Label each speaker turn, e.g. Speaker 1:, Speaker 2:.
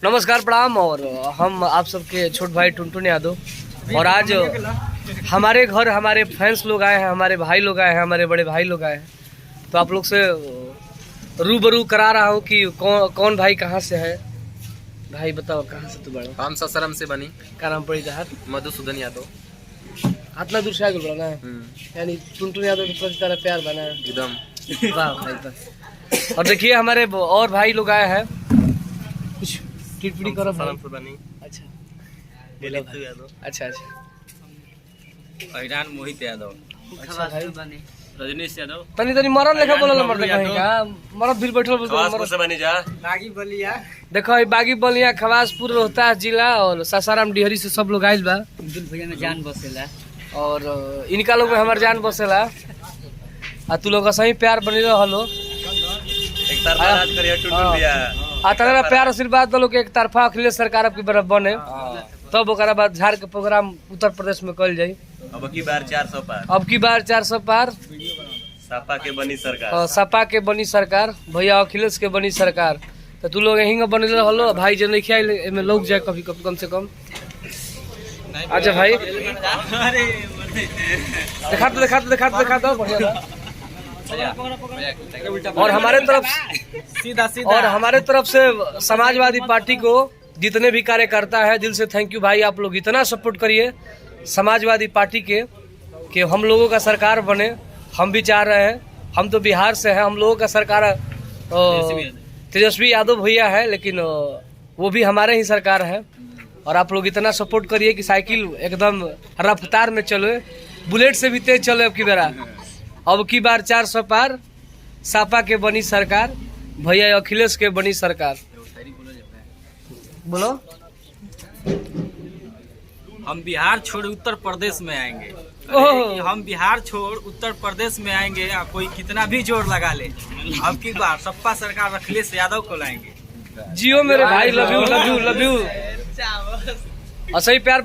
Speaker 1: नमस्कार प्रणाम। और हम आप सबके छोट भाई टुनटुन यादव, और आज हमारे घर हमारे फैंस लोग आए हैं, हमारे भाई लोग आए हैं, हमारे बड़े भाई लोग आए हैं। तो आप लोग से रूबरू करा रहा हूँ कि कौन भाई कहाँ से है। भाई बताओ कहाँ से तू बड़ा?
Speaker 2: हम सासाराम से बनी।
Speaker 1: क्या नाम पड़ी जहाँ?
Speaker 2: मधुसूदन यादव।
Speaker 1: इतना दूर से आगे बड़ा ना, यानी टुनटुन यादव के प्रति तेरा प्यार बना है
Speaker 2: एकदम।
Speaker 1: वाह भाई बस। और देखिए हमारे और भाई लोग आए हैं, कुछ टिप्पणी करो भाई।
Speaker 2: बनी।
Speaker 1: अच्छा
Speaker 2: यादव।
Speaker 1: अच्छा अच्छा
Speaker 2: ईरान मोहित यादव।
Speaker 1: अच्छा भाई
Speaker 2: रजनीश यादव।
Speaker 1: तनी तनी मरल लेखा बोलल मर देखा है का मरद भीड़ बैठल बोल
Speaker 2: से बनी जा।
Speaker 3: बागी बलिया
Speaker 1: देखो ये बागी बलिया खवासपुर रोहतास जिला और सासाराम डिहरी से सब लोग आइल बा।
Speaker 3: भैया में जान बसेला
Speaker 1: और इनका लोग में हमार जान बसेला। आ तू लोग का सही प्यार बनी रहलो,
Speaker 2: एक तरफा राज करिए टुनटुन भैया।
Speaker 1: आ तगड़ा प्यार आशीर्वाद दलो के एक तरफा अखिलेश सरकार आपकी तरफ बने, तब ओकरा बाद झाड़ के प्रोग्राम उत्तर प्रदेश में कल जाई।
Speaker 2: अब की बार 400 पार।
Speaker 1: अब की बार 400 पार।
Speaker 2: सपा के बनी सरकार।
Speaker 1: सपा के बनी सरकार, भैया अखिलेश के बनी सरकार। तो तू लोग यहीं बने रहलो भाई, जे नहीं खाई में लोग जाए कभी कभी कम से कम। अच्छा भाई दिखा दो बढ़िया। और हमारे तरफ और हमारे तरफ से समाजवादी पार्टी को जितने भी कार्यकर्ता है, दिल से थैंक यू भाई। आप लोग इतना सपोर्ट करिए समाजवादी पार्टी के कि हम लोगों का सरकार बने। हम भी चाह रहे हैं, हम तो बिहार से हैं, हम लोगों का सरकार तेजस्वी यादव भैया है, लेकिन वो भी हमारे ही सरकार है। और आप लोग इतना सपोर्ट करिए कि साइकिल एकदम रफ्तार में चले, बुलेट से भी तेज चले। अब की बार 400 पार, सपा के बनी सरकार, भैया अखिलेश के बनी सरकार। बोलो।
Speaker 3: हम बिहार छोड़ उत्तर प्रदेश में आएंगे। हम बिहार छोड़ उत्तर प्रदेश में आएंगे, कोई कितना भी जोर लगा ले, अब की बार सपा सरकार अखिलेश यादव को लाएंगे।
Speaker 1: जियो मेरे भाई, love you love you love you. और सही प्यार